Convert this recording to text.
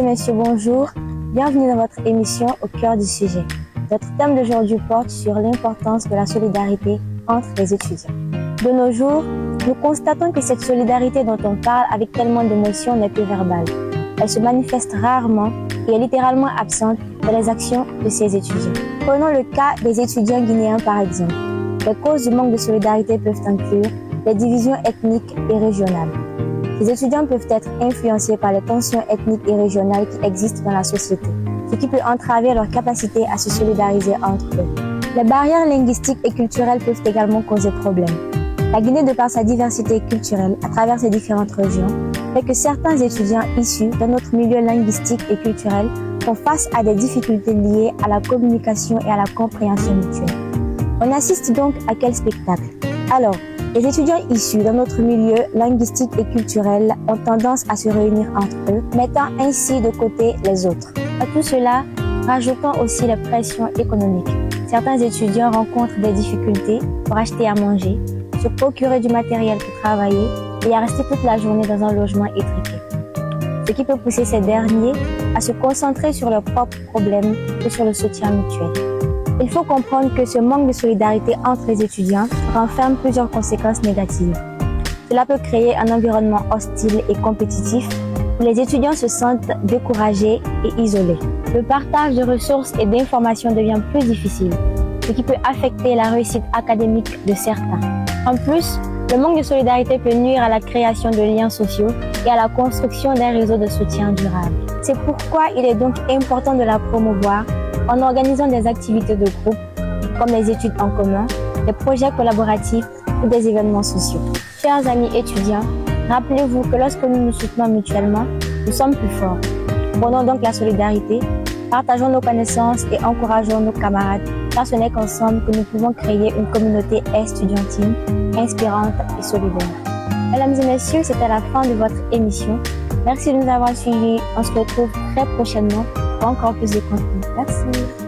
messieurs, bonjour. Bienvenue dans votre émission Au cœur du sujet. Notre thème d'aujourd'hui porte sur l'importance de la solidarité entre les étudiants. De nos jours, nous constatons que cette solidarité dont on parle avec tellement d'émotion n'est que verbale. Elle se manifeste rarement et est littéralement absente dans les actions de ces étudiants. Prenons le cas des étudiants guinéens par exemple. Les causes du manque de solidarité peuvent inclure les divisions ethniques et régionales. Les étudiants peuvent être influencés par les tensions ethniques et régionales qui existent dans la société, ce qui peut entraver leur capacité à se solidariser entre eux. Les barrières linguistiques et culturelles peuvent également causer problème. La Guinée, de par sa diversité culturelle à travers ses différentes régions, fait que certains étudiants issus de notre milieu linguistique et culturel font face à des difficultés liées à la communication et à la compréhension mutuelle. On assiste donc à quel spectacle? Alors, les étudiants issus de notre milieu linguistique et culturel ont tendance à se réunir entre eux, mettant ainsi de côté les autres. À tout cela, rajoutons aussi les pressions économiques. Certains étudiants rencontrent des difficultés pour acheter à manger, se procurer du matériel pour travailler et à rester toute la journée dans un logement étriqué. Ce qui peut pousser ces derniers à se concentrer sur leurs propres problèmes que sur le soutien mutuel. Il faut comprendre que ce manque de solidarité entre les étudiants renferme plusieurs conséquences négatives. Cela peut créer un environnement hostile et compétitif où les étudiants se sentent découragés et isolés. Le partage de ressources et d'informations devient plus difficile, ce qui peut affecter la réussite académique de certains. En plus, le manque de solidarité peut nuire à la création de liens sociaux et à la construction d'un réseau de soutien durable. C'est pourquoi il est donc important de la promouvoir en organisant des activités de groupe, comme les études en commun, des projets collaboratifs ou des événements sociaux. Chers amis étudiants, rappelez-vous que lorsque nous nous soutenons mutuellement, nous sommes plus forts. Prenons donc la solidarité, partageons nos connaissances et encourageons nos camarades, car ce n'est qu'ensemble que nous pouvons créer une communauté estudiantine, inspirante et solidaire. Mesdames et messieurs, c'était la fin de votre émission. Merci de nous avoir suivis. On se retrouve très prochainement pour encore plus de contenu. Merci.